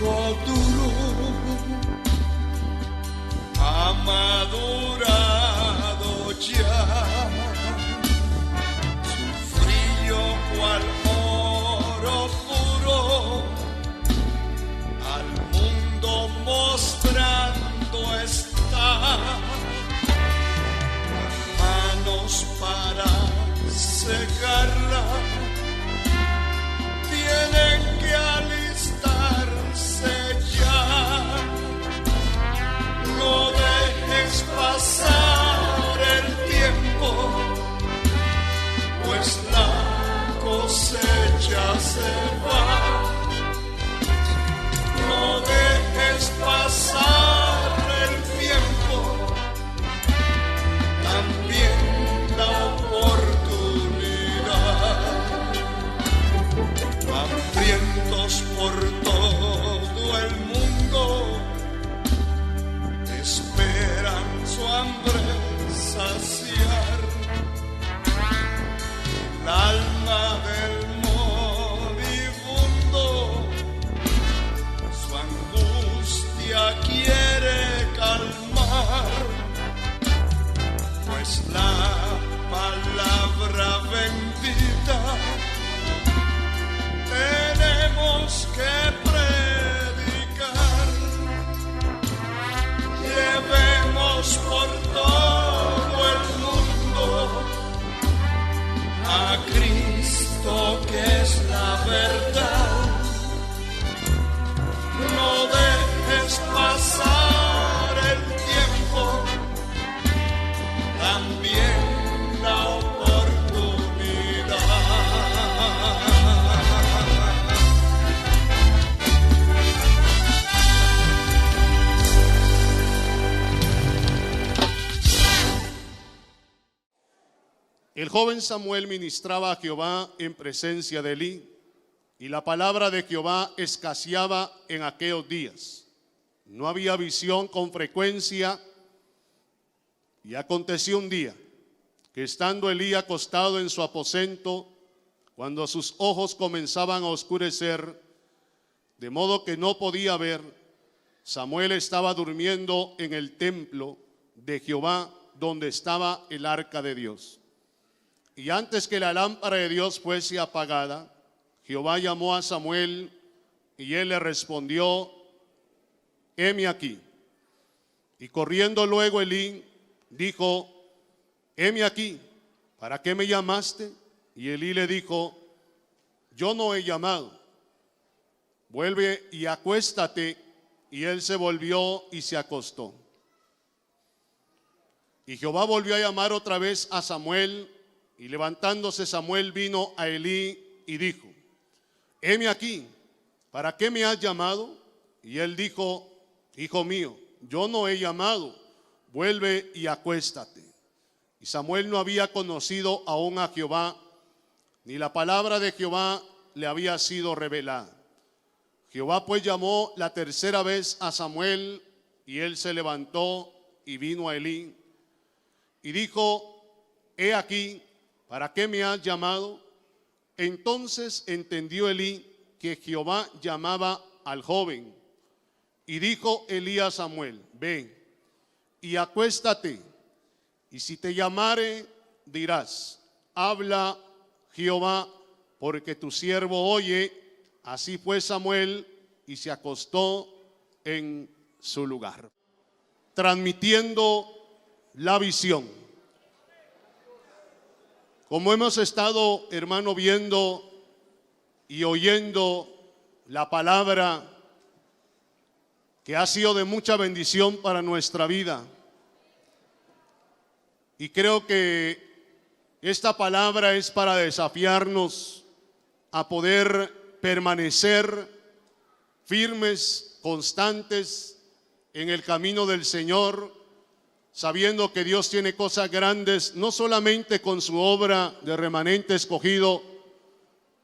duro ha madurado ya, su frío cual oro puro al mundo mostrando está, manos para secarla tienen que alistarse ya. No dejes pasar el tiempo, pues la cosecha se va. No dejes pasar el tiempo, también la oportunidad. Hambrientos por todo el mundo esperan su hambre saciar. El alma del moribundo su angustia quiere calmar, pues la palabra bendita tenemos que predicar. Llevemos por todo el mundo a Cristo, que es la verdad. No dejes pasar el tiempo, también la oportunidad. El joven Samuel ministraba a Jehová en presencia de Elí, y la palabra de Jehová escaseaba en aquellos días. No había visión con frecuencia, y aconteció un día que estando Elí acostado en su aposento, cuando sus ojos comenzaban a oscurecer, de modo que no podía ver, Samuel estaba durmiendo en el templo de Jehová, donde estaba el arca de Dios. Y antes que la lámpara de Dios fuese apagada, Jehová llamó a Samuel, y él le respondió: heme aquí. Y corriendo luego Elí dijo: heme aquí, ¿para qué me llamaste? Y Elí le dijo: yo no he llamado, vuelve y acuéstate. Y él se volvió y se acostó. Y Jehová volvió a llamar otra vez a Samuel, y levantándose Samuel vino a Elí y dijo: heme aquí, ¿para qué me has llamado? Y él dijo: hijo mío, yo no he llamado, vuelve y acuéstate. Y Samuel no había conocido aún a Jehová, ni la palabra de Jehová le había sido revelada. Jehová pues llamó la tercera vez a Samuel, y él se levantó y vino a Elí y dijo: he aquí, ¿para qué me has llamado? Entonces entendió Elí que Jehová llamaba al joven, y dijo Elí a Samuel: ven y acuéstate, y si te llamare dirás: habla Jehová, porque tu siervo oye. Así fue Samuel, y se acostó en su lugar. Transmitiendo la visión. Como hemos estado, hermano, viendo y oyendo la palabra, que ha sido de mucha bendición para nuestra vida. Y creo que esta palabra es para desafiarnos a poder permanecer firmes, constantes en el camino del Señor, sabiendo que Dios tiene cosas grandes, no solamente con su obra de remanente escogido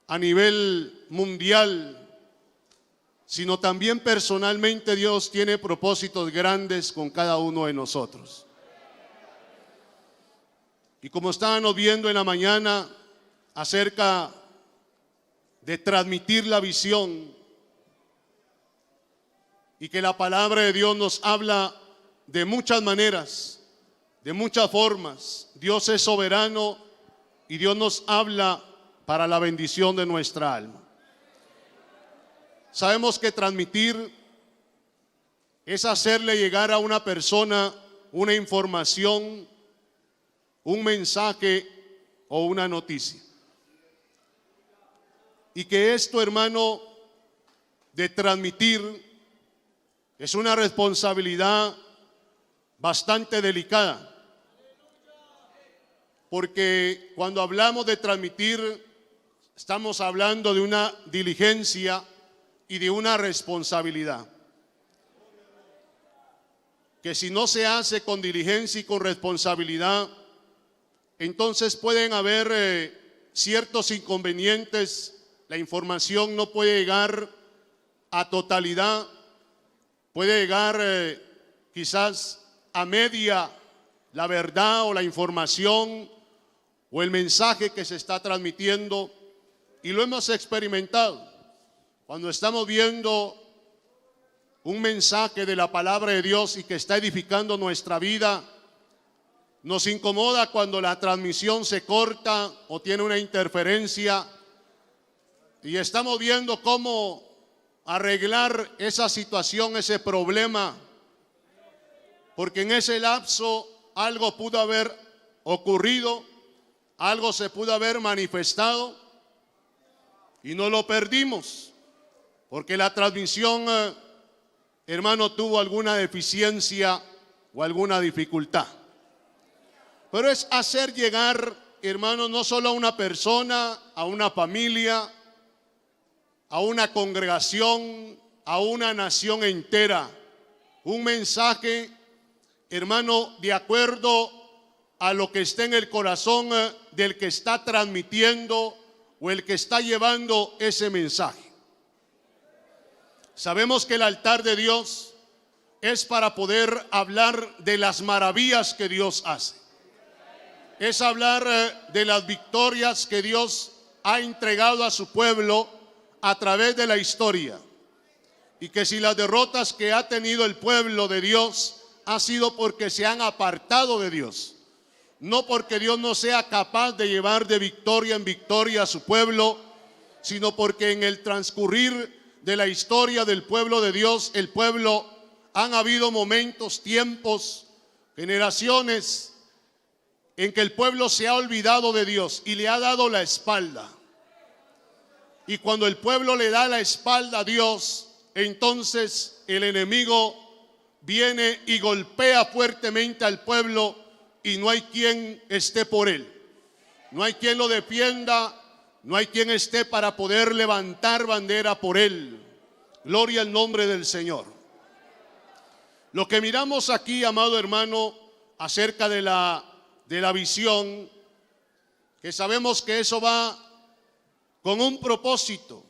a nivel mundial, sino también personalmente Dios tiene propósitos grandes con cada uno de nosotros. Y como estábamos viendo en la mañana acerca de transmitir la visión, y que la palabra de Dios nos habla de muchas maneras, de muchas formas. Dios es soberano y Dios nos habla para la bendición de nuestra alma. Sabemos que transmitir es hacerle llegar a una persona una información, un mensaje o una noticia. Y que esto, hermano, de transmitir es una responsabilidad bastante delicada. Porque cuando hablamos de transmitir, estamos hablando de una diligencia y de una responsabilidad. Que si no se hace con diligencia y con responsabilidad, entonces pueden haber ciertos inconvenientes. La información no puede llegar a totalidad, puede llegar quizás a media la verdad o la información o el mensaje que se está transmitiendo, y lo hemos experimentado. Cuando estamos viendo un mensaje de la palabra de Dios y que está edificando nuestra vida, nos incomoda cuando la transmisión se corta o tiene una interferencia y estamos viendo cómo arreglar esa situación, ese problema, porque en ese lapso algo pudo haber ocurrido, algo se pudo haber manifestado y no lo perdimos, porque la transmisión, hermano, tuvo alguna deficiencia o alguna dificultad. Pero es hacer llegar, hermano, no solo a una persona, a una familia, a una congregación, a una nación entera, un mensaje, hermano, de acuerdo a lo que está en el corazón del que está transmitiendo o el que está llevando ese mensaje. Sabemos que el altar de Dios es para poder hablar de las maravillas que Dios hace. Es hablar de las victorias que Dios ha entregado a su pueblo a través de la historia. Y que si las derrotas que ha tenido el pueblo de Dios ha sido porque se han apartado de Dios, no porque Dios no sea capaz de llevar de victoria en victoria a su pueblo, sino porque en el transcurrir de la historia del pueblo de Dios, el pueblo, han habido momentos, tiempos, generaciones en que el pueblo se ha olvidado de Dios y le ha dado la espalda. Y cuando el pueblo le da la espalda a Dios, entonces el enemigo viene y golpea fuertemente al pueblo y no hay quien esté por él. No hay quien lo defienda, no hay quien esté para poder levantar bandera por él. Gloria al nombre del Señor. Lo que miramos aquí, amado hermano, acerca de la visión, que sabemos que eso va con un propósito.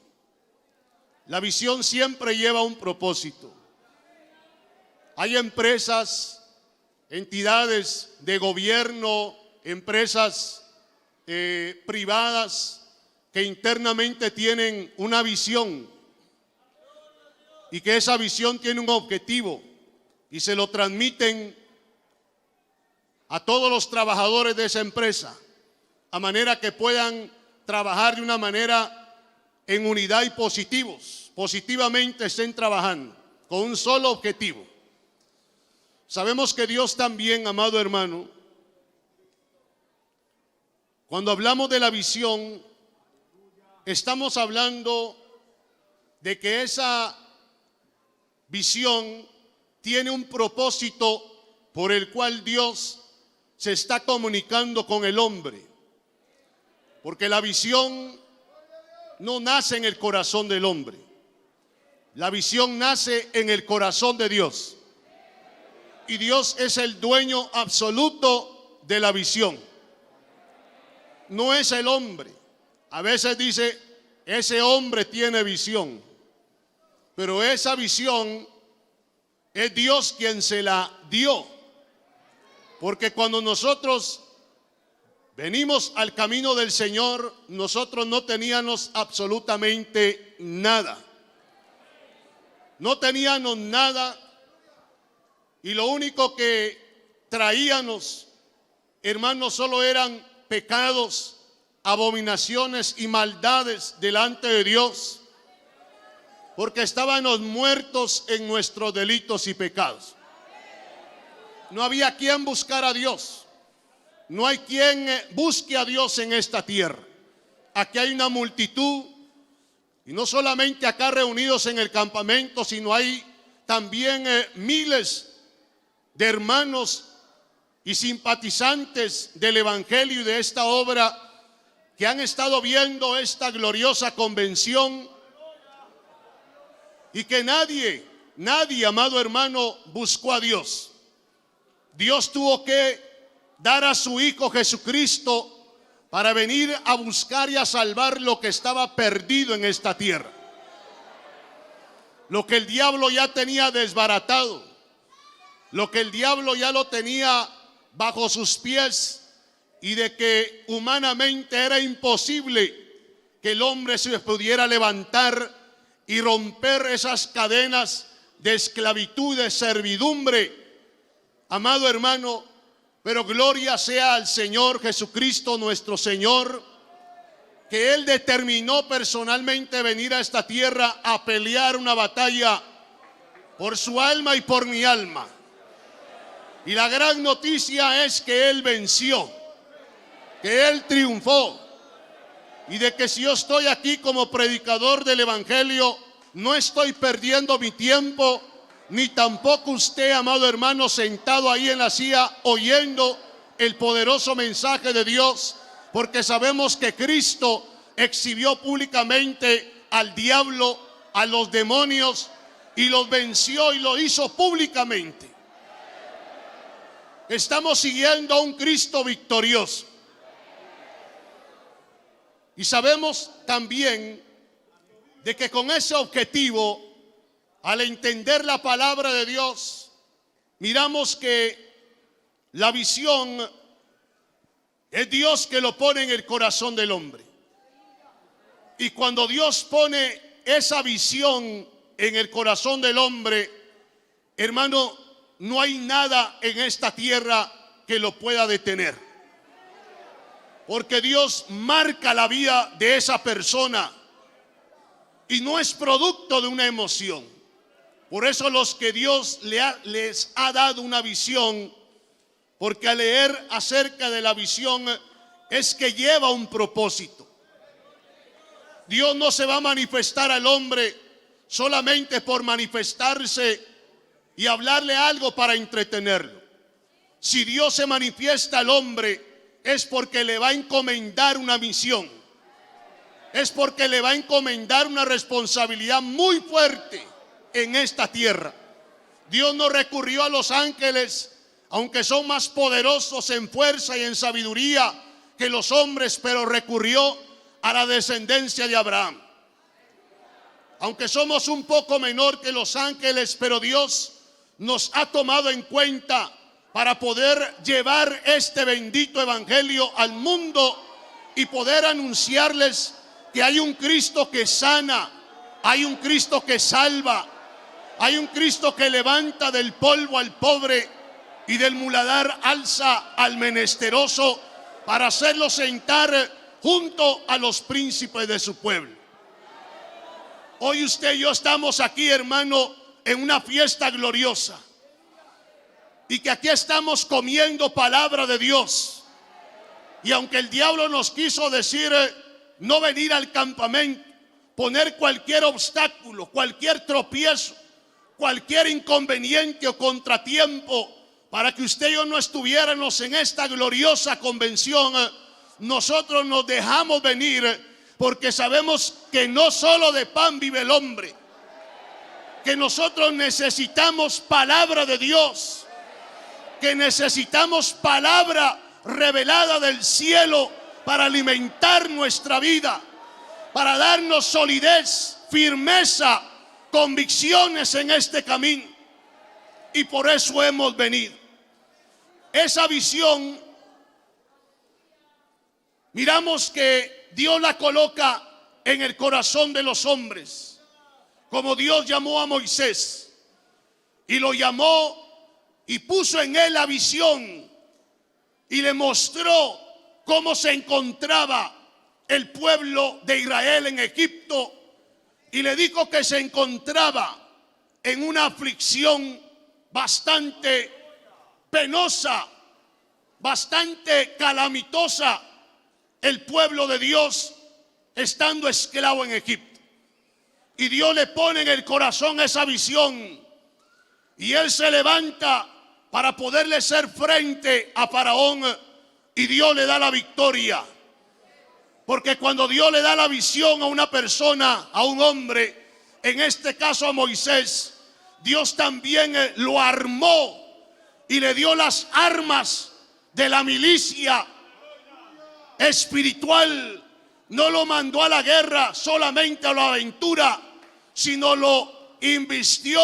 La visión siempre lleva un propósito. Hay empresas, entidades de gobierno, empresas privadas que internamente tienen una visión y que esa visión tiene un objetivo y se lo transmiten a todos los trabajadores de esa empresa, a manera que puedan trabajar de una manera en unidad y positivamente estén trabajando con un solo objetivo. Sabemos que Dios también, amado hermano, cuando hablamos de la visión, estamos hablando de que esa visión tiene un propósito por el cual Dios se está comunicando con el hombre. Porque la visión no nace en el corazón del hombre. La visión nace en el corazón de Dios. Y Dios es el dueño absoluto de la visión. No es el hombre. A veces dice, ese hombre tiene visión. Pero esa visión es Dios quien se la dio. Porque cuando nosotros venimos al camino del Señor, nosotros no teníamos absolutamente nada. no teníamos nada y lo único que traíamos, hermanos, solo eran pecados, abominaciones y maldades delante de Dios, porque estábamos muertos en nuestros delitos y pecados. No había quien buscar a Dios. No hay quien busque a Dios en esta tierra. Aquí hay una multitud, y no solamente acá reunidos en el campamento, sino hay también miles de hermanos y simpatizantes del Evangelio y de esta obra que han estado viendo esta gloriosa convención, y que nadie, amado hermano, buscó a Dios. Dios tuvo que dar a su Hijo Jesucristo para venir a buscar y a salvar lo que estaba perdido en esta tierra. Lo que el diablo ya tenía desbaratado, lo que el diablo ya lo tenía bajo sus pies, y de que humanamente era imposible que el hombre se pudiera levantar y romper esas cadenas de esclavitud, de servidumbre, amado hermano. Pero gloria sea al Señor Jesucristo nuestro Señor, que Él determinó personalmente venir a esta tierra a pelear una batalla por su alma y por mi alma. Y la gran noticia es que Él venció, que Él triunfó, y de que si yo estoy aquí como predicador del Evangelio, no estoy perdiendo mi tiempo, ni tampoco usted, amado hermano, sentado ahí en la silla oyendo el poderoso mensaje de Dios, porque sabemos que Cristo exhibió públicamente al diablo, a los demonios, y los venció y lo hizo públicamente. Estamos siguiendo a un Cristo victorioso. Y sabemos también de que con ese objetivo, al entender la palabra de Dios, miramos que la visión es Dios que lo pone en el corazón del hombre. Y cuando Dios pone esa visión en el corazón del hombre, hermano, no hay nada en esta tierra que lo pueda detener. Porque Dios marca la vida de esa persona y no es producto de una emoción. Por eso los que Dios les ha dado una visión, porque al leer acerca de la visión es que lleva un propósito. Dios no se va a manifestar al hombre solamente por manifestarse y hablarle algo para entretenerlo. Si Dios se manifiesta al hombre es porque le va a encomendar una misión, es porque le va a encomendar una responsabilidad muy fuerte en esta tierra. Dios no recurrió a los ángeles, aunque son más poderosos en fuerza y en sabiduría que los hombres, pero recurrió a la descendencia de Abraham. Aunque somos un poco menor que los ángeles, pero Dios nos ha tomado en cuenta para poder llevar este bendito evangelio al mundo y poder anunciarles que hay un Cristo que sana, hay un Cristo que salva, hay un Cristo que levanta del polvo al pobre y del muladar alza al menesteroso para hacerlo sentar junto a los príncipes de su pueblo. Hoy usted y yo estamos aquí, hermano, en una fiesta gloriosa, y que aquí estamos comiendo palabra de Dios. Y aunque el diablo nos quiso decir no venir al campamento, poner cualquier obstáculo, cualquier tropiezo, cualquier inconveniente o contratiempo para que usted y yo no estuviéramos en esta gloriosa convención, nosotros nos dejamos venir porque sabemos que no solo de pan vive el hombre, que nosotros necesitamos palabra de Dios, que necesitamos palabra revelada del cielo para alimentar nuestra vida, para darnos solidez, firmeza, convicciones en este camino. Y por eso hemos venido. Esa visión, miramos que Dios la coloca en el corazón de los hombres. como Dios llamó a Moisés. Y lo llamó y puso en él la visión y le mostró cómo se encontraba el pueblo de Israel en Egipto. Y le dijo que se encontraba en una aflicción bastante penosa, bastante calamitosa, el pueblo de Dios estando esclavo en Egipto. Y Dios le pone en el corazón esa visión, y él se levanta para poderle hacer frente a Faraón, y Dios le da la victoria. Porque cuando Dios le da la visión a una persona, a un hombre, en este caso a Moisés, Dios también lo armó y le dio las armas de la milicia espiritual. No lo mandó a la guerra solamente a la aventura, sino lo invistió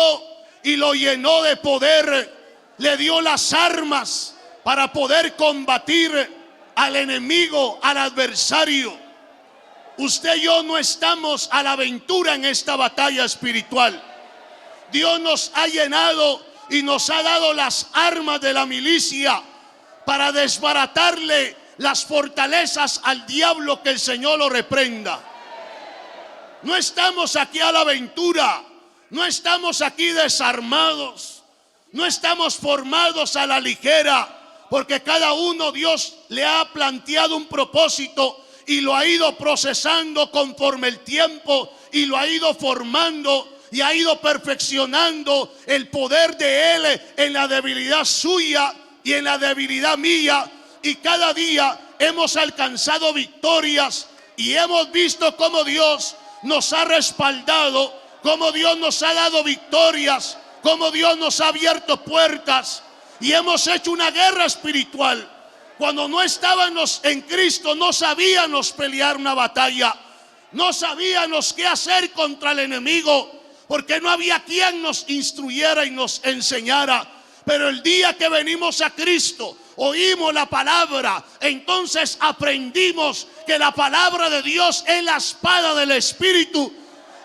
y lo llenó de poder. Le dio las armas para poder combatir al enemigo, al adversario. Usted y yo no estamos a la aventura en esta batalla espiritual. Dios nos ha llenado y nos ha dado las armas de la milicia para desbaratarle las fortalezas al diablo, que el Señor lo reprenda. No estamos aquí a la aventura, no estamos aquí desarmados, no estamos formados a la ligera, porque cada uno Dios le ha planteado un propósito y lo ha ido procesando conforme el tiempo, y lo ha ido formando y ha ido perfeccionando el poder de Él en la debilidad suya y en la debilidad mía. Y cada día hemos alcanzado victorias y hemos visto cómo Dios nos ha respaldado, cómo Dios nos ha dado victorias, cómo Dios nos ha abierto puertas, y hemos hecho una guerra espiritual. Cuando no estábamos en Cristo, no sabíamos pelear una batalla, no sabíamos qué hacer contra el enemigo, porque no había quien nos instruyera y nos enseñara. Pero el día que venimos a Cristo, oímos la palabra, entonces aprendimos que la palabra de Dios es la espada del Espíritu.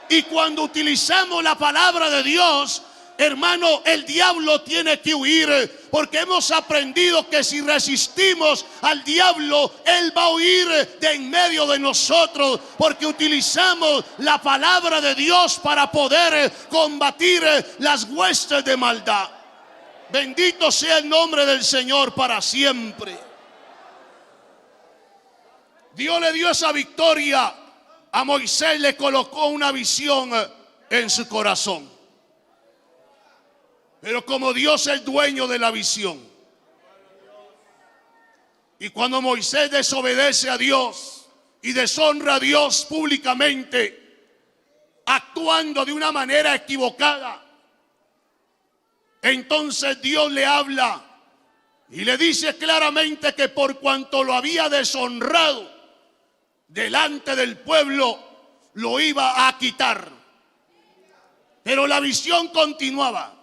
Y cuando utilizamos la palabra de Dios, hermano, el diablo tiene que huir, porque hemos aprendido que si resistimos al diablo, él va a huir de en medio de nosotros, porque utilizamos la palabra de Dios para poder combatir las huestes de maldad. Bendito sea el nombre del Señor para siempre. Dios le dio esa victoria a Moisés, le colocó una visión en su corazón. Pero como Dios es el dueño de la visión, y cuando Moisés desobedece a Dios y deshonra a Dios públicamente, actuando de una manera equivocada, entonces Dios le habla y le dice claramente que por cuanto lo había deshonrado delante del pueblo, lo iba a quitar. Pero la visión continuaba,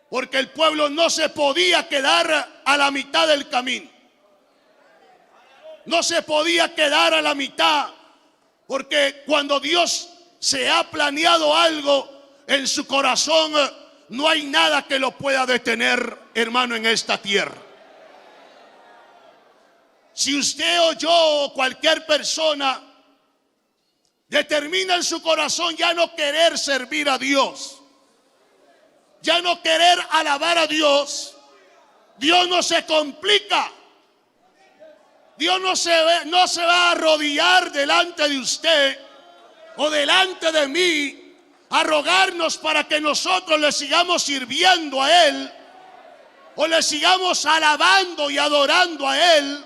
porque el pueblo no se podía quedar a la mitad del camino. No se podía quedar a la mitad, porque cuando Dios se ha planeado algo en su corazón, no hay nada que lo pueda detener, hermano, en esta tierra. Si usted o yo o cualquier persona determina en su corazón ya no querer servir a Dios, ya no querer alabar a Dios, Dios no se complica. Dios no se va a arrodillar delante de usted o delante de mí a rogarnos para que nosotros le sigamos sirviendo a Él, o le sigamos alabando y adorando a Él,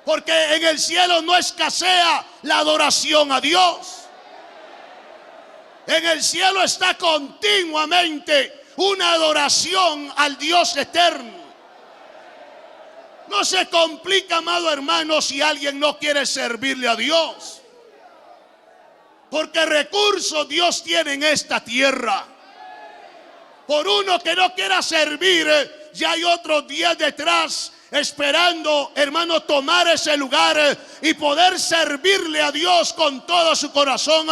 porque en el cielo no escasea la adoración a Dios. En el cielo está continuamente una adoración al Dios eterno. No se complica, amado hermano, si alguien no quiere servirle a Dios, porque recursos Dios tiene en esta tierra. Por uno que no quiera servir, ya hay otros 10 detrás esperando, hermano, tomar ese lugar y poder servirle a Dios con todo su corazón.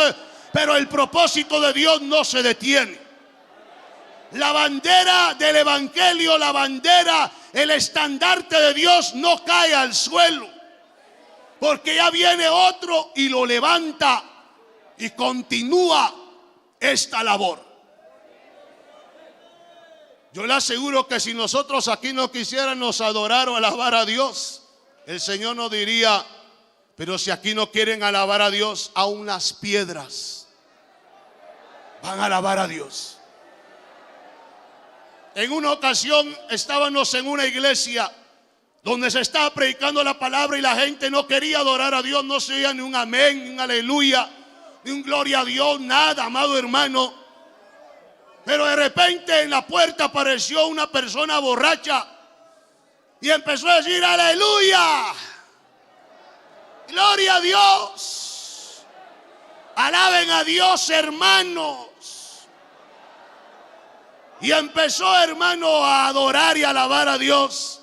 Pero el propósito de Dios no se detiene. La bandera del evangelio, la bandera, el estandarte de Dios no cae al suelo, porque ya viene otro y lo levanta y continúa esta labor. Yo le aseguro que si nosotros aquí no quisiéramos adorar o alabar a Dios, el Señor nos diría: pero si aquí no quieren alabar a Dios, aún las piedras van a alabar a Dios. En una ocasión estábamos en una iglesia donde se estaba predicando la palabra y la gente no quería adorar a Dios. No se oía ni un amén, ni un aleluya, ni un gloria a Dios, nada, amado hermano. Pero de repente en la puerta apareció una persona borracha y empezó a decir: aleluya, gloria a Dios, alaben a Dios, hermanos. Y empezó, hermano, a adorar y alabar a Dios.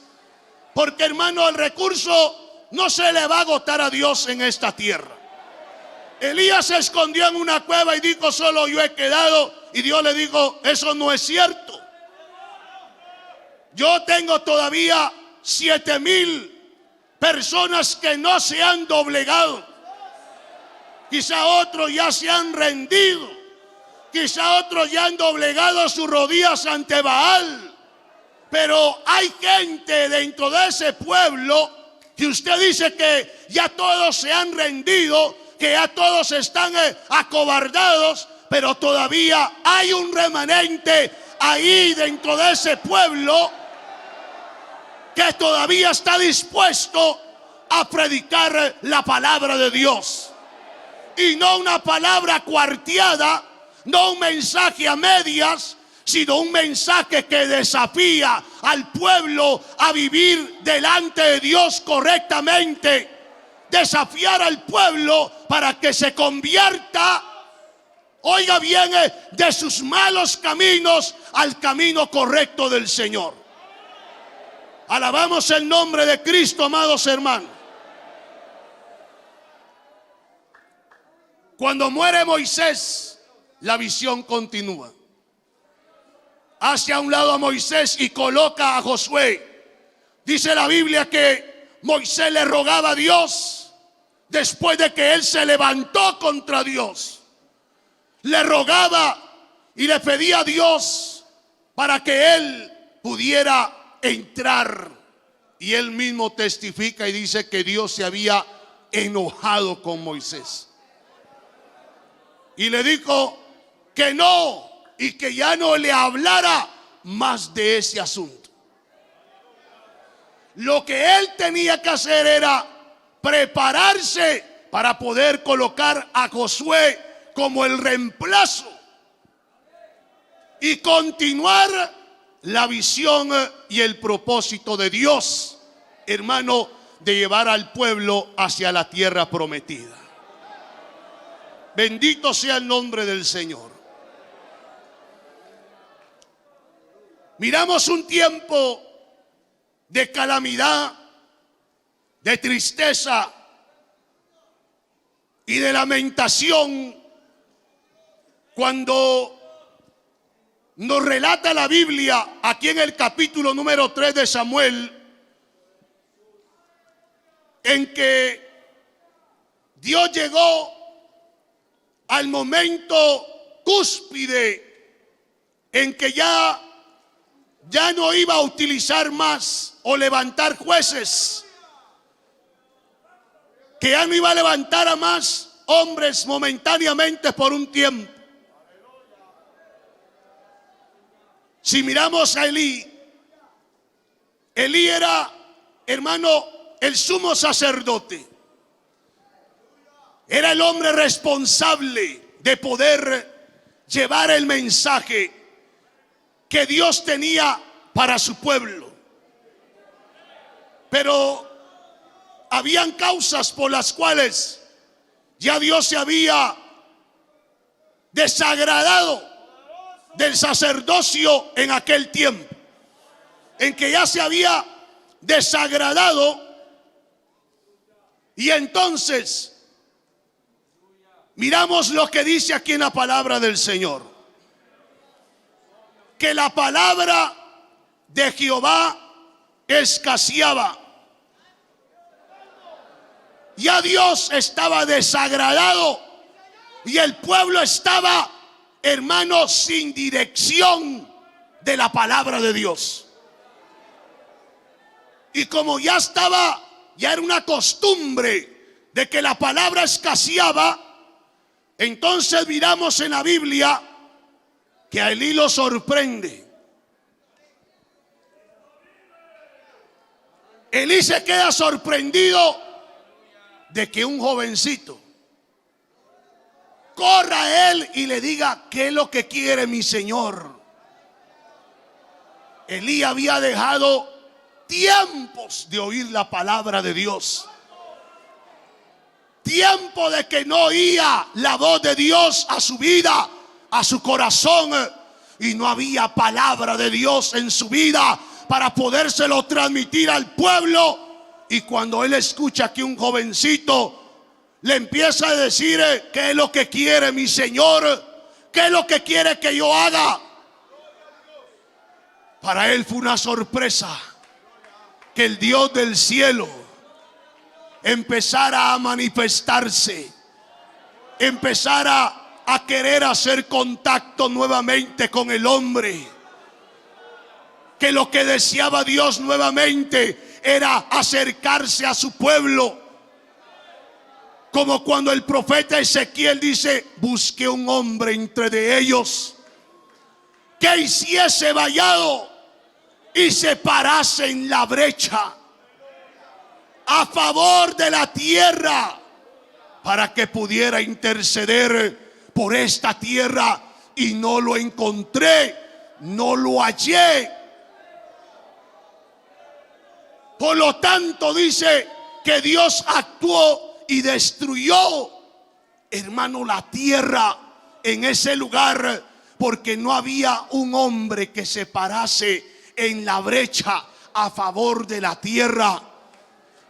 Porque, hermano, el recurso no se le va a agotar a Dios en esta tierra. Elías se escondió en una cueva y dijo: solo yo he quedado. Y Dios le dijo: eso no es cierto. Yo tengo todavía 7,000 personas que no se han doblegado. Quizá otros ya se han rendido. Quizá otros ya han doblegado sus rodillas ante Baal. Pero hay gente dentro de ese pueblo que usted dice que ya todos se han rendido, que ya todos están acobardados, pero todavía hay un remanente ahí dentro de ese pueblo que todavía está dispuesto a predicar la palabra de Dios. Y no una palabra cuarteada, no un mensaje a medias, sino un mensaje que desafía al pueblo a vivir delante de Dios correctamente. Desafiar al pueblo para que se convierta, oiga bien, de sus malos caminos al camino correcto del Señor. Alabamos el nombre de Cristo, amados hermanos. Cuando muere Moisés, la visión continúa. Hacia un lado a Moisés y coloca a Josué. Dice la Biblia que Moisés le rogaba a Dios después de que él se levantó contra Dios. Le rogaba y le pedía a Dios para que él pudiera entrar. Y él mismo testifica y dice que Dios se había enojado con Moisés. Y le dijo que no, y que ya no le hablara más de ese asunto. Lo que él tenía que hacer era prepararse para poder colocar a Josué como el reemplazo y continuar la visión y el propósito de Dios, hermano, de llevar al pueblo hacia la tierra prometida. Bendito sea el nombre del Señor. Miramos un tiempo de calamidad, de tristeza y de lamentación cuando nos relata la Biblia aquí en el capítulo número 3 de Samuel, en que Dios llegó al momento cúspide en que ya no iba a utilizar más o levantar jueces, que ya no iba a levantar a más hombres momentáneamente por un tiempo. Si miramos a Elí era, hermano, el sumo sacerdote. Era el hombre responsable de poder llevar el mensaje que Dios tenía para su pueblo. Pero habían causas por las cuales ya Dios se había desagradado del sacerdocio en aquel tiempo, en que ya se había desagradado. Y entonces, Miramos lo que dice aquí en la palabra del Señor. Que la palabra de Jehová escaseaba. Ya Dios estaba desagradado y el pueblo estaba, hermanos, sin dirección de la palabra de Dios. Y como ya era una costumbre de que la palabra escaseaba, entonces miramos en la Biblia que a Elí lo sorprende. Elí se queda sorprendido de que un jovencito corra a él y le diga: ¿qué es lo que quiere mi señor? Elí había dejado tiempos de oír la palabra de Dios, tiempo de que no oía la voz de Dios a su vida, a su corazón, y no había palabra de Dios en su vida para podérselo transmitir al pueblo. Y cuando él escucha que un jovencito le empieza a decir: ¿qué es lo que quiere mi señor? ¿Qué es lo que quiere que yo haga? Para él fue una sorpresa que el Dios del cielo empezara a manifestarse, empezara a querer hacer contacto nuevamente con el hombre. Que lo que deseaba Dios nuevamente era acercarse a su pueblo. Como cuando el profeta Ezequiel dice: busqué un hombre entre de ellos que hiciese vallado y se parase en la brecha a favor de la tierra, para que pudiera interceder por esta tierra. Y no lo encontré, no lo hallé. Por lo tanto, dice que Dios actuó y destruyó, hermano, la tierra en ese lugar, porque no había un hombre que se parase en la brecha a favor de la tierra.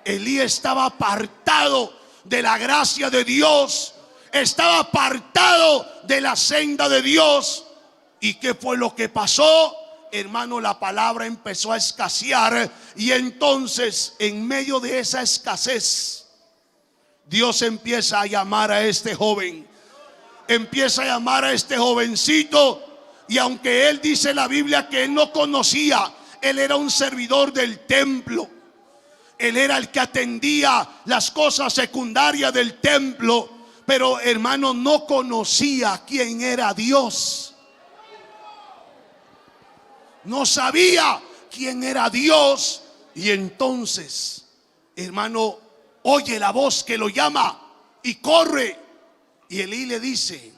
Elí estaba apartado de la gracia de Dios, estaba apartado de la senda de Dios. ¿Y qué fue lo que pasó? Hermano, la palabra empezó a escasear, y entonces en medio de esa escasez Dios empieza a llamar a este joven, empieza a llamar a este jovencito. Y aunque él dice en la Biblia que él no conocía, él era un servidor del templo, él era el que atendía las cosas secundarias del templo, pero hermano, no conocía quién era Dios. No sabía quién era Dios. Y entonces, hermano, oye la voz que lo llama y corre. Y Elí le dice: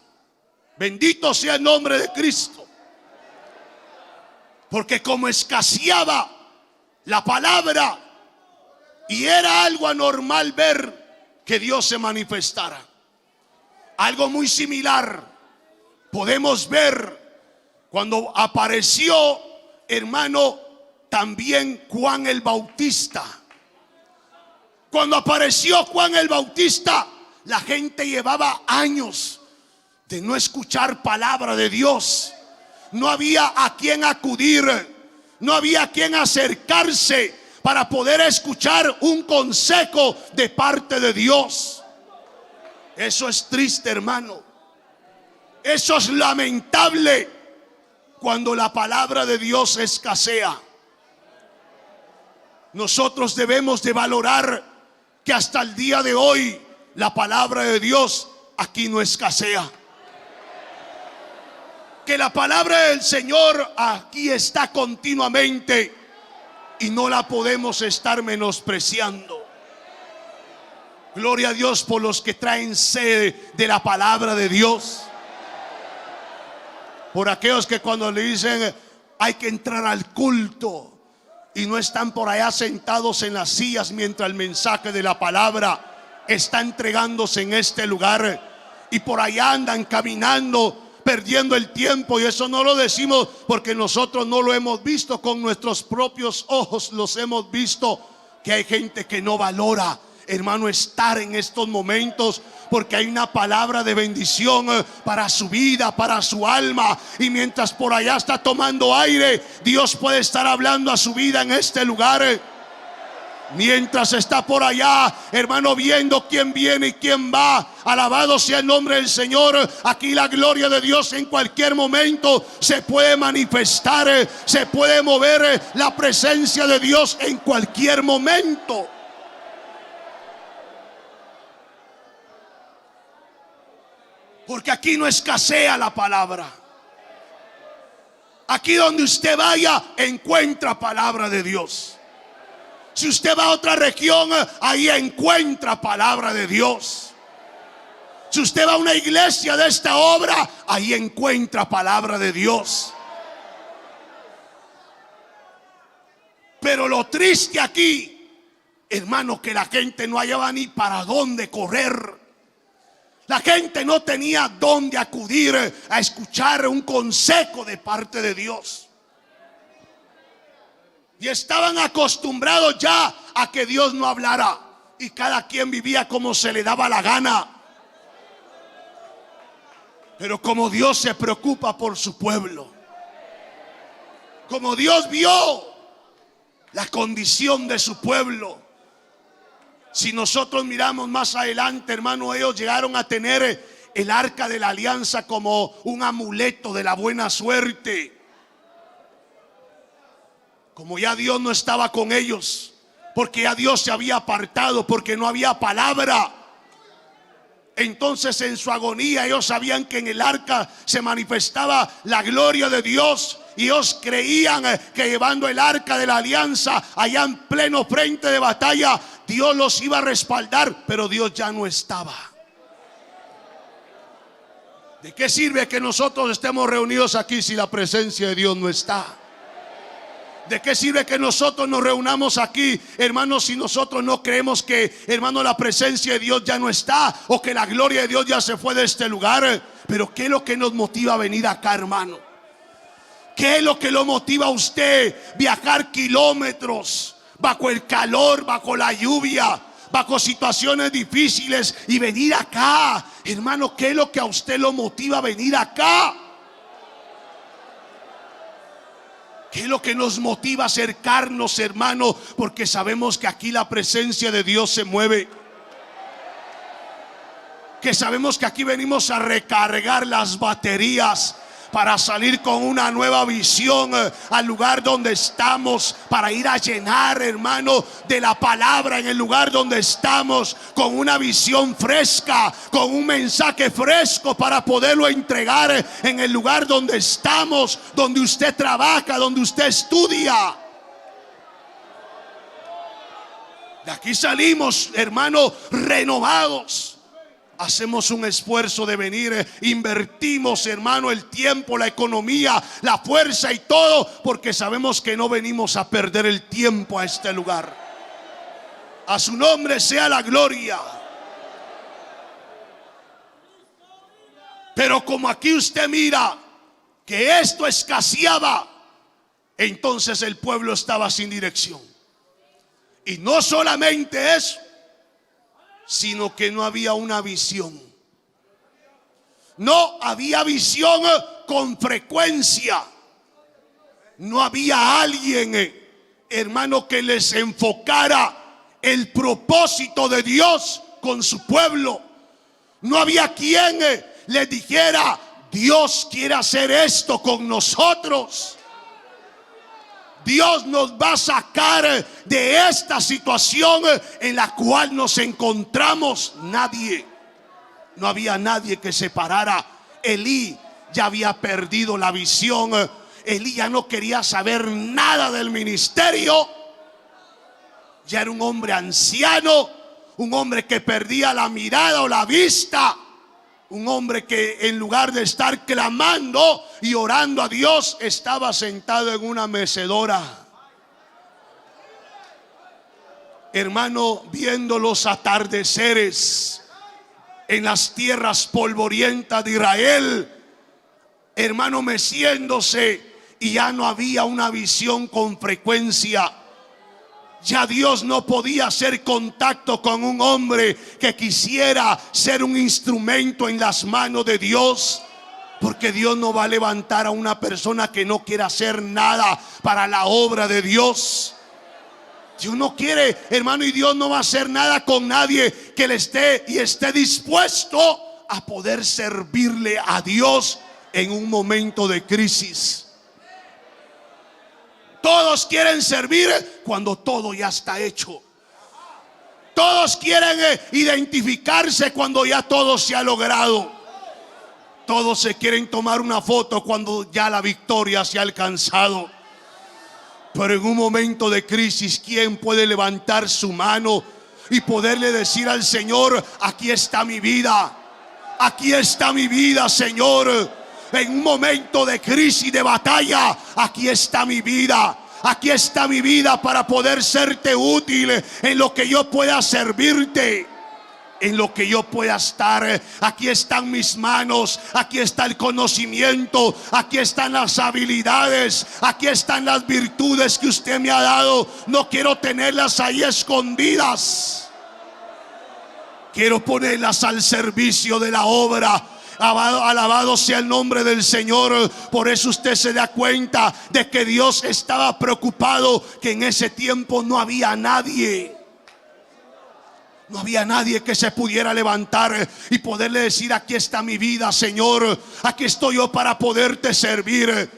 bendito sea el nombre de Cristo. Porque como escaseaba la palabra y era algo anormal ver que Dios se manifestara, algo muy similar podemos ver cuando apareció, hermano, también Juan el Bautista. Cuando apareció Juan el Bautista, la gente llevaba años de no escuchar palabra de Dios. No había a quien acudir, no había a quien acercarse para poder escuchar un consejo de parte de Dios. Eso es triste, hermano. Eso es lamentable cuando la palabra de Dios escasea. Nosotros debemos de valorar que hasta el día de hoy la palabra de Dios aquí no escasea. Que la palabra del Señor aquí está continuamente y no la podemos estar menospreciando. Gloria a Dios por los que traen sed de la palabra de Dios. Por aquellos que cuando le dicen hay que entrar al culto y no están por allá sentados en las sillas mientras el mensaje de la palabra está entregándose en este lugar, y por allá andan caminando perdiendo el tiempo. Y eso no lo decimos porque nosotros no lo hemos visto, con nuestros propios ojos los hemos visto, que hay gente que no valora hermano, estar en estos momentos, porque hay una palabra de bendición para su vida, para su alma. Y mientras por allá está tomando aire, Dios puede estar hablando a su vida en este lugar. Mientras está por allá, hermano, viendo quién viene y quién va, alabado sea el nombre del Señor. Aquí la gloria de Dios en cualquier momento se puede manifestar, se puede mover la presencia de Dios en cualquier momento. Porque aquí no escasea la palabra. Aquí donde usted vaya, encuentra palabra de Dios. Si usted va a otra región, ahí encuentra palabra de Dios. Si usted va a una iglesia de esta obra, ahí encuentra palabra de Dios. Pero lo triste aquí, hermano, que la gente no hallaba ni para dónde correr. La gente no tenía dónde acudir a escuchar un consejo de parte de Dios. Y estaban acostumbrados ya a que Dios no hablara. Y cada quien vivía como se le daba la gana. Pero como Dios se preocupa por su pueblo, como Dios vio la condición de su pueblo, si nosotros miramos más adelante, hermano, ellos llegaron a tener el arca de la alianza como un amuleto de la buena suerte. Como ya Dios no estaba con ellos, porque ya Dios se había apartado, porque no había palabra. Entonces en su agonía ellos sabían que en el arca se manifestaba la gloria de Dios. Y ellos creían que llevando el arca de la alianza allá en pleno frente de batalla, Dios los iba a respaldar, pero Dios ya no estaba. ¿De qué sirve que nosotros estemos reunidos aquí si la presencia de Dios no está? ¿De qué sirve que nosotros nos reunamos aquí, hermanos, si nosotros no creemos que, hermano, la presencia de Dios ya no está, o que la gloria de Dios ya se fue de este lugar? Pero ¿qué es lo que nos motiva a venir acá, hermano? ¿Qué es lo que lo motiva a usted viajar kilómetros bajo el calor, bajo la lluvia, bajo situaciones difíciles y venir acá? Hermano, ¿qué es lo que a usted lo motiva a venir acá? ¿Qué es lo que nos motiva a acercarnos, hermano? Porque sabemos que aquí la presencia de Dios se mueve. Que sabemos que aquí venimos a recargar las baterías para salir con una nueva visión al lugar donde estamos, para ir a llenar, hermano, de la palabra en el lugar donde estamos, con una visión fresca, con un mensaje fresco para poderlo entregar en el lugar donde estamos, donde usted trabaja, donde usted estudia. De aquí salimos, hermano, renovados. Hacemos un esfuerzo de venir, invertimos, hermano, el tiempo, la economía, la fuerza y todo, porque sabemos que no venimos a perder el tiempo a este lugar. A su nombre sea la gloria. Pero como aquí usted mira que esto escaseaba, entonces el pueblo estaba sin dirección. Y no solamente eso, sino que no había una visión. No había visión con frecuencia. No había alguien, hermano, que les enfocara el propósito de Dios con su pueblo. No había quien les dijera: Dios quiere hacer esto con nosotros. Dios nos va a sacar de esta situación en la cual nos encontramos. Nadie, no había nadie que se parara. Elí ya había perdido la visión. Elí ya no quería saber nada del ministerio. Ya era un hombre anciano, un hombre que perdía la mirada o la vista. Un hombre que en lugar de estar clamando y orando a Dios, estaba sentado en una mecedora, hermano, viendo los atardeceres en las tierras polvorientas de Israel, hermano, meciéndose. Y ya no había una visión con frecuencia. Ya Dios no podía hacer contacto con un hombre que quisiera ser un instrumento en las manos de Dios. Porque Dios no va a levantar a una persona que no quiera hacer nada para la obra de Dios. Dios no quiere, hermano, y Dios no va a hacer nada con nadie que le esté dispuesto a poder servirle a Dios en un momento de crisis. Todos quieren servir cuando todo ya está hecho. Todos quieren identificarse cuando ya todo se ha logrado. Todos se quieren tomar una foto cuando ya la victoria se ha alcanzado. Pero en un momento de crisis, ¿quién puede levantar su mano y poderle decir al Señor: aquí está mi vida, aquí está mi vida, Señor? En un momento de crisis, de batalla, aquí está mi vida. Aquí está mi vida para poder serte útil en lo que yo pueda servirte, en lo que yo pueda estar. Aquí están mis manos, aquí está el conocimiento, aquí están las habilidades, aquí están las virtudes que usted me ha dado. No quiero tenerlas ahí escondidas, quiero ponerlas al servicio de la obra. Alabado sea el nombre del Señor. Por eso usted se da cuenta de que Dios estaba preocupado, que en ese tiempo no había nadie. No había nadie que se pudiera levantar y poderle decir: aquí está mi vida, Señor, aquí estoy yo para poderte servir.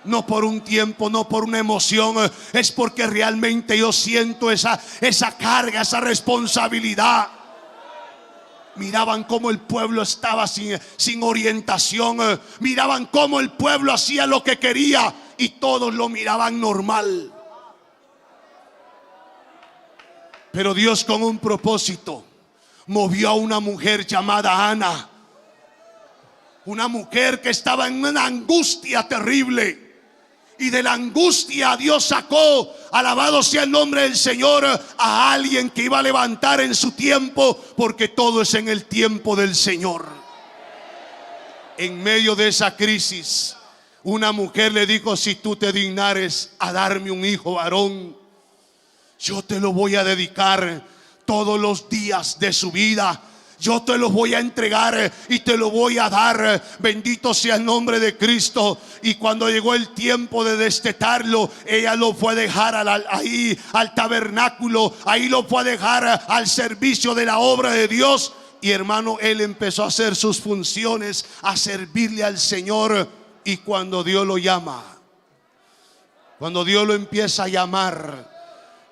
No por un tiempo, no por una emoción, es porque realmente yo siento esa carga, esa responsabilidad. Miraban cómo el pueblo estaba sin orientación. Miraban cómo el pueblo hacía lo que quería y todos lo miraban normal. Pero Dios, con un propósito, movió a una mujer llamada Ana. Una mujer que estaba en una angustia terrible. Y de la angustia Dios sacó, alabado sea el nombre del Señor, a alguien que iba a levantar en su tiempo, porque todo es en el tiempo del Señor. En medio de esa crisis, una mujer le dijo: si tú te dignares a darme un hijo varón, yo te lo voy a dedicar todos los días de su vida. Yo te lo voy a entregar y te lo voy a dar. Bendito sea el nombre de Cristo. Y cuando llegó el tiempo de destetarlo, ella lo fue a dejar ahí al tabernáculo. Ahí lo fue a dejar al servicio de la obra de Dios. Y hermano, él empezó a hacer sus funciones, a servirle al Señor. Y cuando Dios lo llama, cuando Dios lo empieza a llamar,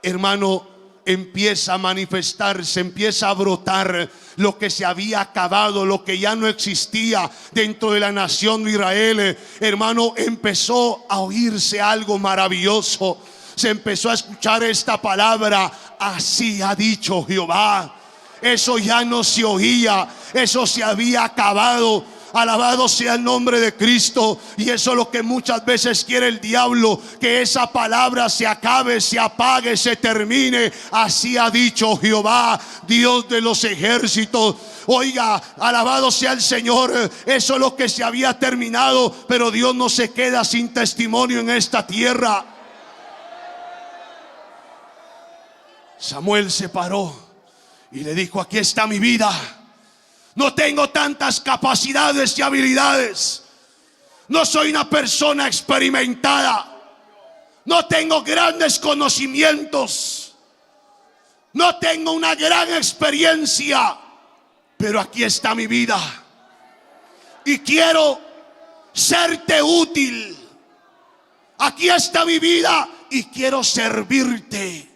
hermano, empieza a manifestarse, empieza a brotar lo que se había acabado, lo que ya no existía dentro de la nación de Israel. Hermano, empezó a oírse algo maravilloso. Se empezó a escuchar esta palabra: así ha dicho Jehová. Eso ya no se oía, eso se había acabado. Alabado sea el nombre de Cristo. Y eso es lo que muchas veces quiere el diablo: que esa palabra se acabe, se apague, se termine. Así ha dicho Jehová, Dios de los ejércitos. Oiga, alabado sea el Señor. Eso es lo que se había terminado. Pero Dios no se queda sin testimonio en esta tierra. Samuel se paró y le dijo: aquí está mi vida. No tengo tantas capacidades y habilidades. No soy una persona experimentada. No tengo grandes conocimientos. No tengo una gran experiencia. Pero aquí está mi vida. Y quiero serte útil. Aquí está mi vida y quiero servirte.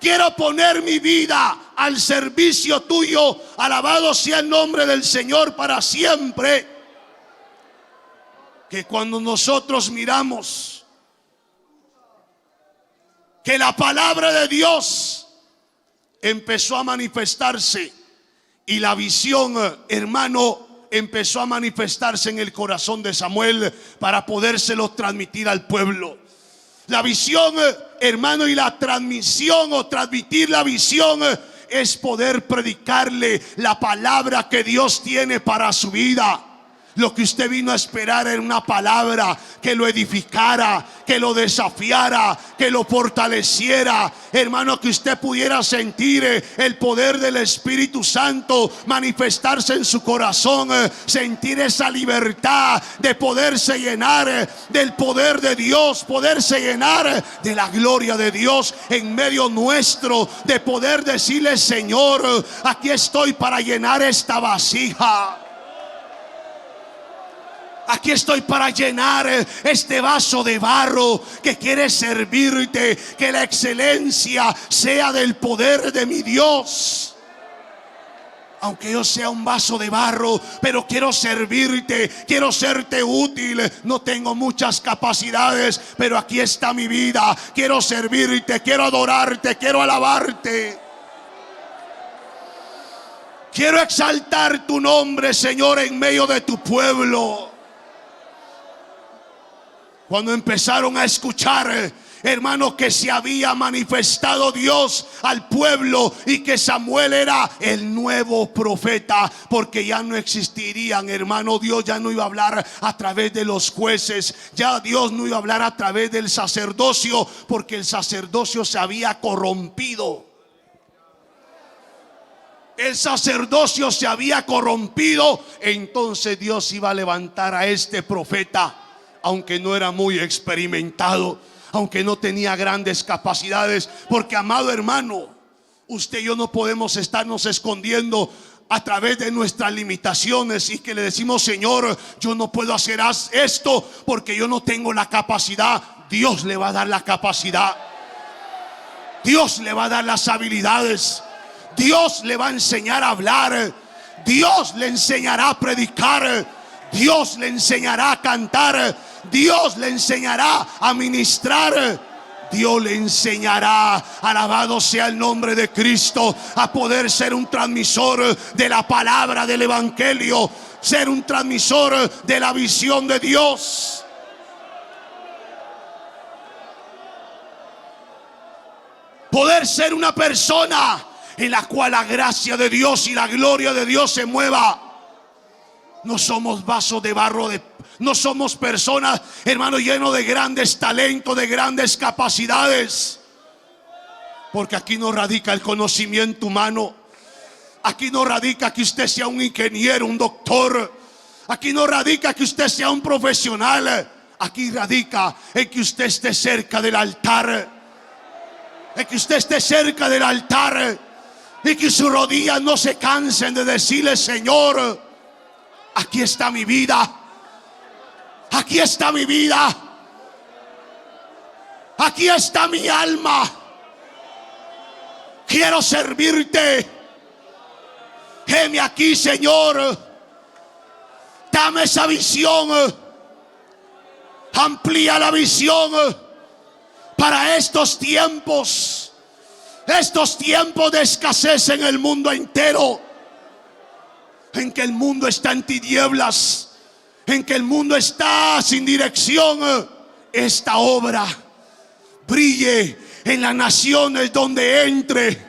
Quiero poner mi vida al servicio tuyo. Alabado sea el nombre del Señor para siempre. Que cuando nosotros miramos que la palabra de Dios empezó a manifestarse y la visión, hermano, empezó a manifestarse en el corazón de Samuel para podérselo transmitir al pueblo. La visión, hermano, y la transmisión o transmitir la visión es poder predicarle la palabra que Dios tiene para su vida. Lo que usted vino a esperar era una palabra que lo edificara, que lo desafiara, que lo fortaleciera. Hermano, que usted pudiera sentir el poder del Espíritu Santo manifestarse en su corazón, sentir esa libertad de poderse llenar del poder de Dios, poderse llenar de la gloria de Dios en medio nuestro, de poder decirle: Señor, aquí estoy para llenar esta vasija. Aquí estoy para llenar este vaso de barro que quiere servirte. Que la excelencia sea del poder de mi Dios. Aunque yo sea un vaso de barro, pero quiero servirte, quiero serte útil. No tengo muchas capacidades, pero aquí está mi vida. Quiero servirte, quiero adorarte, quiero alabarte. Quiero exaltar tu nombre, Señor, en medio de tu pueblo. Cuando empezaron a escuchar, hermano, que se había manifestado Dios al pueblo y que Samuel era el nuevo profeta, porque ya no existirían, hermano, Dios ya no iba a hablar a través de los jueces, ya Dios no iba a hablar a través del sacerdocio, porque el sacerdocio se había corrompido. El sacerdocio se había corrompido. Entonces Dios iba a levantar a este profeta, aunque no era muy experimentado, aunque no tenía grandes capacidades. Porque, amado hermano, usted y yo no podemos estarnos escondiendo a través de nuestras limitaciones y que le decimos: Señor, yo no puedo hacer esto porque yo no tengo la capacidad. Dios le va a dar la capacidad. Dios le va a dar las habilidades. Dios le va a enseñar a hablar. Dios le enseñará a predicar. Dios le enseñará a cantar. Dios le enseñará a ministrar. Dios le enseñará, alabado sea el nombre de Cristo, a poder ser un transmisor de la palabra del evangelio, ser un transmisor de la visión de Dios. Poder ser una persona en la cual la gracia de Dios y la gloria de Dios se mueva. No somos vasos de barro, no somos personas, hermano, llenos de grandes talentos, de grandes capacidades. Porque aquí no radica el conocimiento humano. Aquí no radica que usted sea un ingeniero, un doctor. Aquí no radica que usted sea un profesional. Aquí radica en que usted esté cerca del altar. En que usted esté cerca del altar. Y que sus rodillas no se cansen de decirle: Señor, aquí está mi vida. Aquí está mi vida. Aquí está mi alma. Quiero servirte. Heme aquí, Señor. Dame esa visión. Amplía la visión para estos tiempos. Estos tiempos de escasez en el mundo entero. En que el mundo está en tinieblas. En que el mundo está sin dirección. Esta obra brille en las naciones donde entre.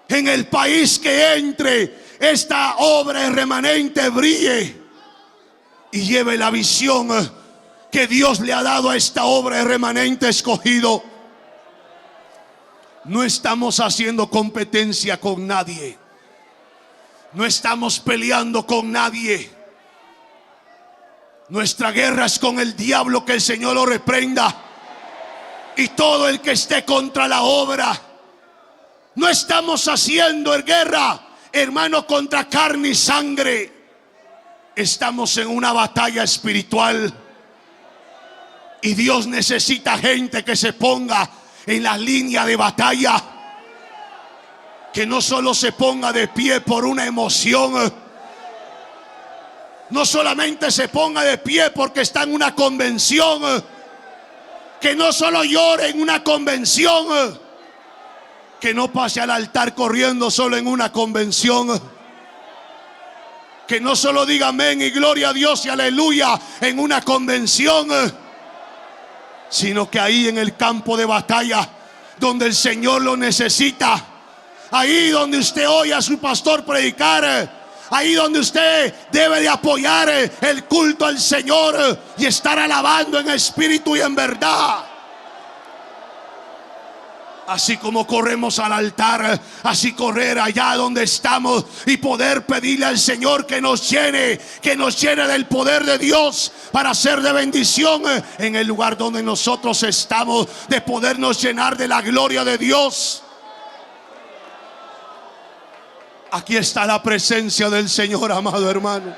En el país que entre, esta obra remanente brille y lleve la visión que Dios le ha dado a esta obra remanente escogido. No estamos haciendo competencia con nadie. No estamos peleando con nadie. Nuestra guerra es con el diablo, que el Señor lo reprenda. Y todo el que esté contra la obra. No estamos haciendo guerra, hermano, contra carne y sangre. Estamos en una batalla espiritual. Y Dios necesita gente que se ponga en la línea de batalla. Que no solo se ponga de pie por una emoción. No solamente se ponga de pie porque está en una convención. Que no solo llore en una convención. Que no pase al altar corriendo solo en una convención. Que no solo diga amén y gloria a Dios y aleluya en una convención. Sino que ahí en el campo de batalla, donde el Señor lo necesita. Ahí donde usted oye a su pastor predicar. Ahí donde usted debe de apoyar el culto al Señor y estar alabando en espíritu y en verdad. Así como corremos al altar, así correr allá donde estamos y poder pedirle al Señor que nos llene del poder de Dios para ser de bendición en el lugar donde nosotros estamos, de podernos llenar de la gloria de Dios. Aquí está la presencia del Señor, amado hermano.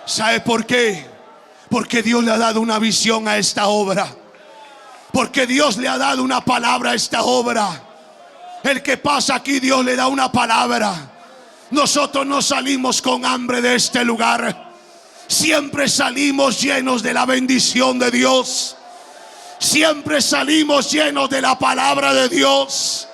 ¿Sabe por qué? Porque Dios le ha dado una visión a esta obra. Porque Dios le ha dado una palabra a esta obra. El que pasa aquí, Dios le da una palabra. Nosotros no salimos con hambre de este lugar. Siempre salimos llenos de la bendición de Dios. Siempre salimos llenos de la palabra de Dios.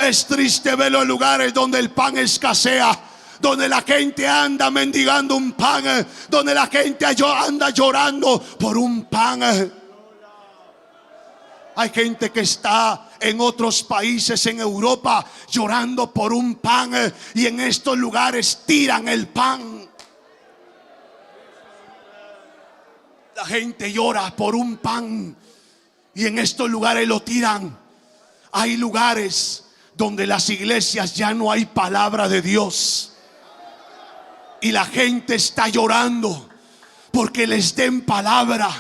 Es triste verlo en lugares donde el pan escasea, donde la gente anda mendigando un pan, donde la gente anda llorando por un pan. Hay gente que está en otros países en Europa llorando por un pan, y en estos lugares tiran el pan. La gente llora por un pan y en estos lugares lo tiran. Hay lugares donde las iglesias ya no hay palabra de Dios y la gente está llorando porque les den palabra,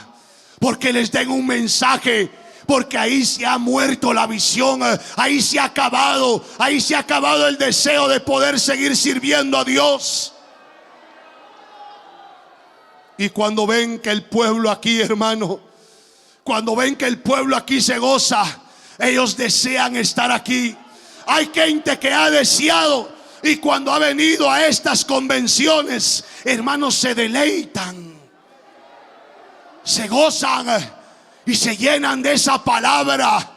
porque les den un mensaje. Porque ahí se ha muerto la visión, ahí se ha acabado el deseo de poder seguir sirviendo a Dios. Y cuando ven que el pueblo aquí, hermano, cuando ven que el pueblo aquí se goza, ellos desean estar aquí. Hay gente que ha deseado y cuando ha venido a estas convenciones, hermanos, se deleitan, se gozan y se llenan de esa palabra.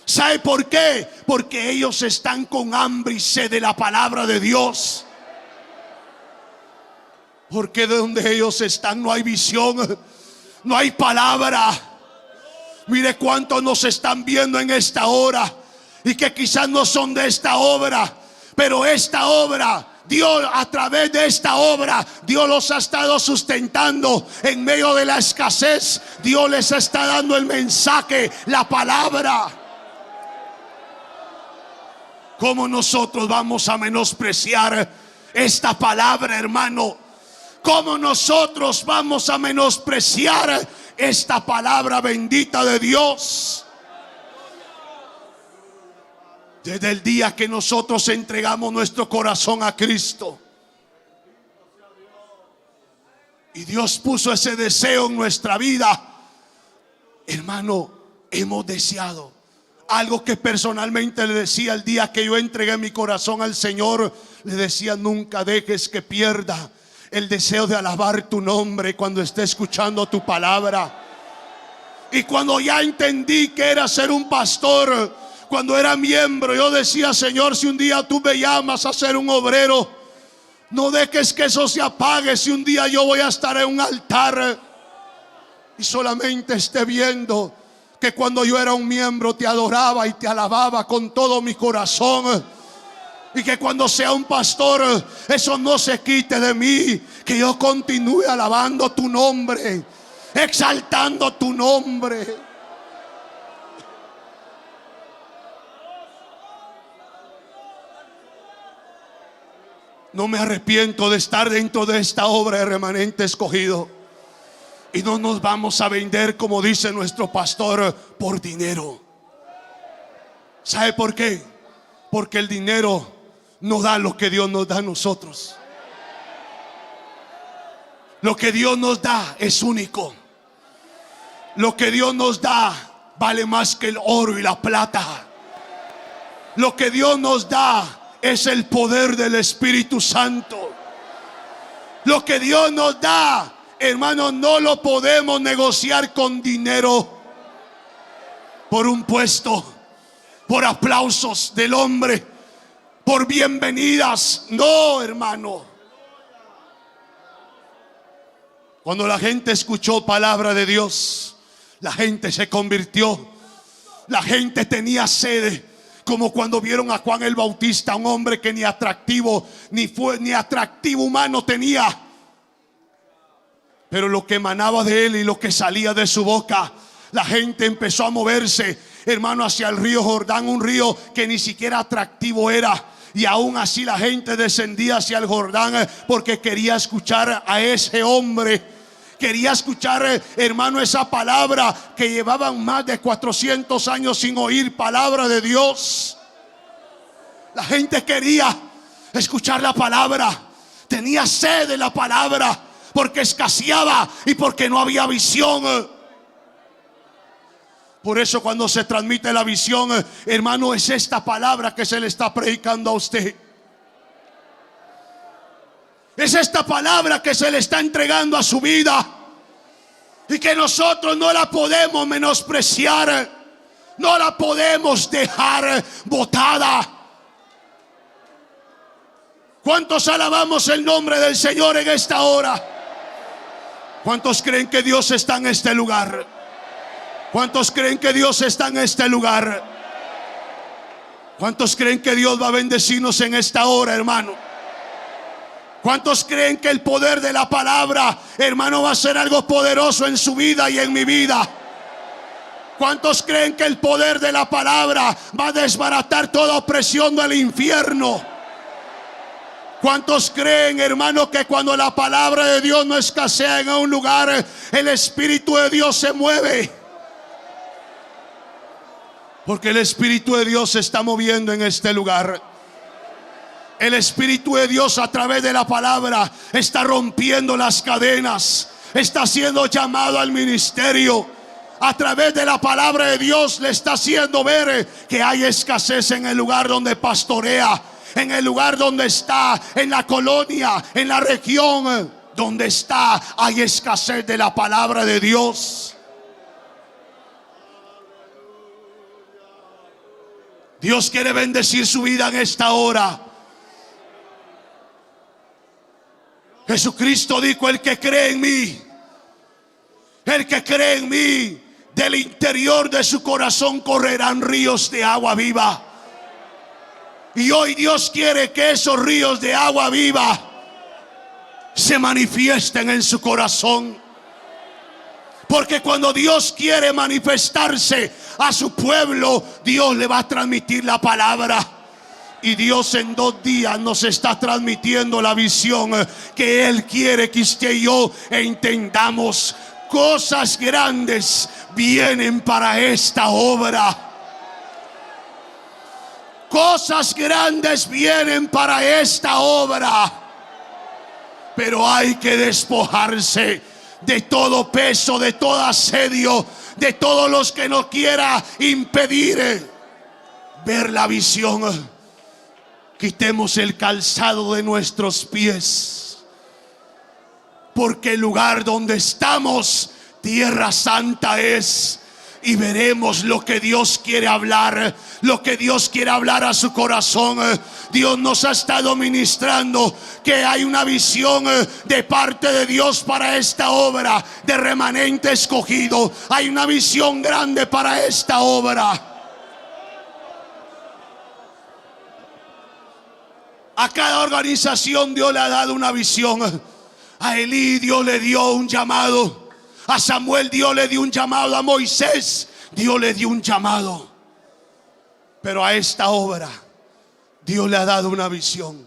¿Sabe por qué? Porque ellos están con hambre y sed de la palabra de Dios. Porque de donde ellos están no hay visión, no hay palabra. Mire cuántos nos están viendo en esta hora y que quizás no son de esta obra, pero esta obra, Dios, a través de esta obra, Dios los ha estado sustentando en medio de la escasez. Dios les está dando el mensaje, la palabra. ¿Cómo nosotros vamos a menospreciar esta palabra, hermano? ¿Cómo nosotros vamos a menospreciar esta palabra bendita de Dios? Desde el día que nosotros entregamos nuestro corazón a Cristo y Dios puso ese deseo en nuestra vida, hermano, hemos deseado algo que personalmente le decía el día que yo entregué mi corazón al Señor. Le decía: nunca dejes que pierda el deseo de alabar tu nombre cuando esté escuchando tu palabra. Y cuando ya entendí que era ser un pastor, cuando era miembro, yo decía: Señor, si un día tú me llamas a ser un obrero, no dejes que eso se apague. Si un día yo voy a estar en un altar y solamente esté viendo que cuando yo era un miembro te adoraba y te alababa con todo mi corazón, y que cuando sea un pastor eso no se quite de mí, que yo continúe alabando tu nombre, exaltando tu nombre. No me arrepiento de estar dentro de esta obra de Remanente Escogido. Y no nos vamos a vender, como dice nuestro pastor, por dinero. ¿Sabe por qué? Porque el dinero no da lo que Dios nos da a nosotros. Lo que Dios nos da es único. Lo que Dios nos da vale más que el oro y la plata. Lo que Dios nos da es el poder del Espíritu Santo. Lo que Dios nos da, hermanos, no lo podemos negociar con dinero, por un puesto, por aplausos del hombre, por bienvenidas. No, hermano. Cuando la gente escuchó palabra de Dios, la gente se convirtió. La gente tenía sed. Como cuando vieron a Juan el Bautista, un hombre que ni atractivo ni atractivo humano tenía, pero lo que emanaba de él y lo que salía de su boca, la gente empezó a moverse, hermano, hacia el río Jordán, un río que ni siquiera atractivo era. Y aún así la gente descendía hacia el Jordán porque quería escuchar a ese hombre. Quería escuchar, hermano, esa palabra que llevaban más de 400 años sin oír palabra de Dios. La gente quería escuchar la palabra. Tenía sed de la palabra porque escaseaba y porque no había visión. Por eso cuando se transmite la visión, hermano, es esta palabra que se le está predicando a usted. Es esta palabra que se le está entregando a su vida y que nosotros no la podemos menospreciar, no la podemos dejar botada. ¿Cuántos alabamos el nombre del Señor en esta hora? ¿Cuántos creen que Dios está en este lugar? ¿Cuántos creen que Dios está en este lugar? ¿Cuántos creen que Dios va a bendecirnos en esta hora, hermano? ¿Cuántos creen que el poder de la palabra, hermano, va a ser algo poderoso en su vida y en mi vida? ¿Cuántos creen que el poder de la palabra va a desbaratar toda opresión del infierno? ¿Cuántos creen, hermano, que cuando la palabra de Dios no escasea en un lugar, el Espíritu de Dios se mueve? Porque el Espíritu de Dios se está moviendo en este lugar. El Espíritu de Dios a través de la palabra está rompiendo las cadenas. Está siendo llamado al ministerio. A través de la palabra de Dios le está haciendo ver que hay escasez en el lugar donde pastorea, en el lugar donde está, en la colonia, en la región donde está, hay escasez de la palabra de Dios. Dios quiere bendecir su vida en esta hora. Jesucristo dijo: el que cree en mí, el que cree en mí, del interior de su corazón correrán ríos de agua viva. Y hoy Dios quiere que esos ríos de agua viva se manifiesten en su corazón. Porque cuando Dios quiere manifestarse a su pueblo, Dios le va a transmitir la palabra. Y Dios en 2 días nos está transmitiendo la visión que Él quiere que usted y yo entendamos. Cosas grandes vienen para esta obra. Cosas grandes vienen para esta obra. Pero hay que despojarse de todo peso, de todo asedio, de todos los que nos quiera impedir ver la visión. Quitemos el calzado de nuestros pies, porque el lugar donde estamos, tierra santa es. Y veremos lo que Dios quiere hablar, lo que Dios quiere hablar a su corazón. Dios nos ha estado ministrando que hay una visión de parte de Dios para esta obra de remanente escogido. Hay una visión grande para esta obra. A cada organización Dios le ha dado una visión. A Elí Dios le dio un llamado. A Samuel Dios le dio un llamado. A Moisés Dios le dio un llamado. Pero a esta obra Dios le ha dado una visión.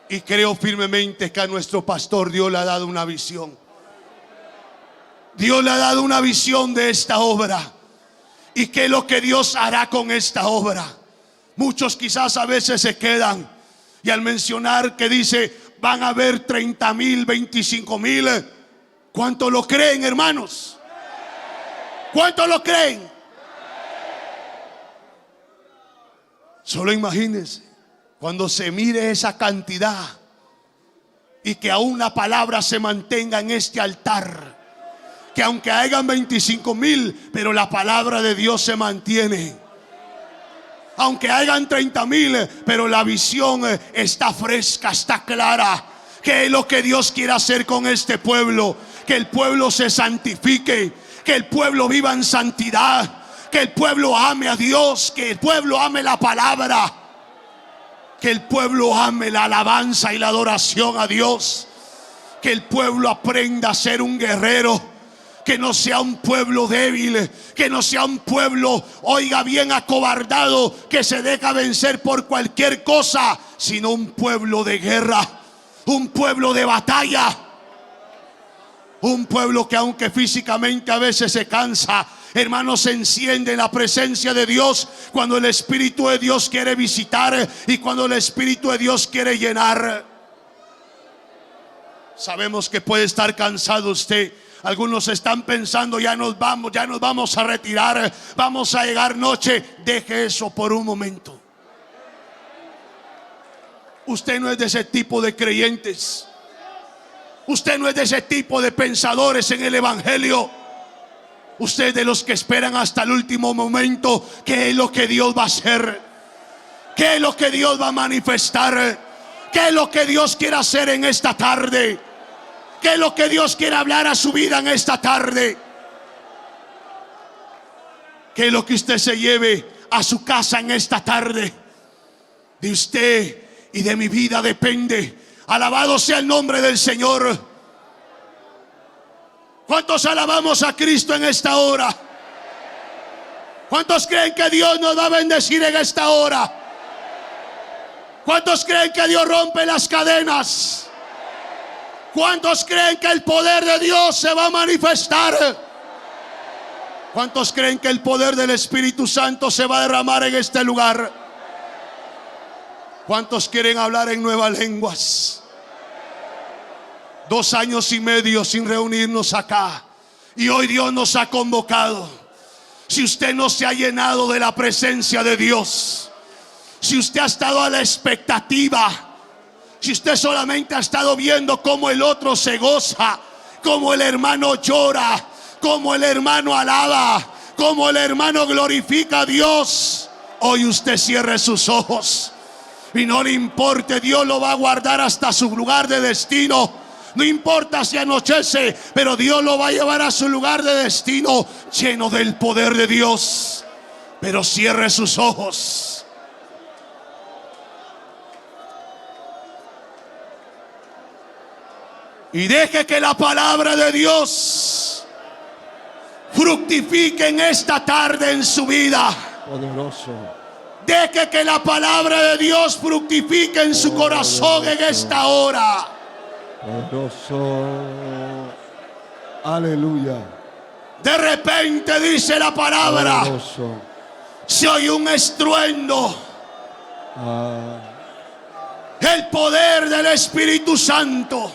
Y creo firmemente que a nuestro pastor Dios le ha dado una visión. Dios le ha dado una visión de esta obra. ¿Y qué es lo que Dios hará con esta obra? Muchos quizás a veces se quedan, y al mencionar que dice van a haber 30,000, 25,000, ¿cuántos lo creen, hermanos? ¿Cuántos lo creen? Solo imagínense cuando se mire esa cantidad y que aún la palabra se mantenga en este altar. Que aunque hayan 25,000, pero la palabra de Dios se mantiene. Aunque hayan 30,000, pero la visión está fresca, está clara. ¿Qué es lo que Dios quiere hacer con este pueblo? Que el pueblo se santifique, que el pueblo viva en santidad, Que el pueblo ame a Dios, que el pueblo ame la palabra, que el pueblo ame la alabanza y la adoración a Dios. Que el pueblo aprenda a ser un guerrero, que no sea un pueblo débil, que no sea un pueblo, oiga bien, acobardado, que se deja vencer por cualquier cosa, sino un pueblo de guerra, un pueblo de batalla, un pueblo que aunque físicamente a veces se cansa, hermanos, se enciende en la presencia de Dios cuando el Espíritu de Dios quiere visitar y cuando el Espíritu de Dios quiere llenar. Sabemos que puede estar cansado usted. Algunos están pensando, ya nos vamos a retirar, vamos a llegar noche. Deje eso por un momento. Usted no es de ese tipo de creyentes. Usted no es de ese tipo de pensadores en el Evangelio. Usted es de los que esperan hasta el último momento. ¿Qué es lo que Dios va a hacer? ¿Qué es lo que Dios va a manifestar? ¿Qué es lo que Dios quiere hacer en esta tarde? ¿Qué es lo que Dios quiere hablar a su vida en esta tarde? ¿Qué es lo que usted se lleve a su casa en esta tarde? De usted y de mi vida depende. Alabado sea el nombre del Señor. ¿Cuántos alabamos a Cristo en esta hora? ¿Cuántos creen que Dios nos va a bendecir en esta hora? ¿Cuántos creen que Dios rompe las cadenas? ¿Cuántos creen que el poder de Dios se va a manifestar? ¿Cuántos creen que el poder del Espíritu Santo se va a derramar en este lugar? ¿Cuántos quieren hablar en nuevas lenguas? 2 años y medio sin reunirnos acá, y hoy Dios nos ha convocado. Si usted no se ha llenado de la presencia de Dios, si usted ha estado a la expectativa, si usted solamente ha estado viendo cómo el otro se goza, cómo el hermano llora, cómo el hermano alaba, cómo el hermano glorifica a Dios, hoy usted cierre sus ojos y no le importe, Dios lo va a guardar hasta su lugar de destino. No importa si anochece, pero Dios lo va a llevar a su lugar de destino lleno del poder de Dios. Pero cierre sus ojos. Y deje que la palabra de Dios fructifique en esta tarde en su vida. Poderoso. Deje que la palabra de Dios fructifique en su corazón en esta hora. Poderoso. Aleluya. De repente dice la palabra, Poderoso. se oye un estruendo. Ah, El poder del Espíritu Santo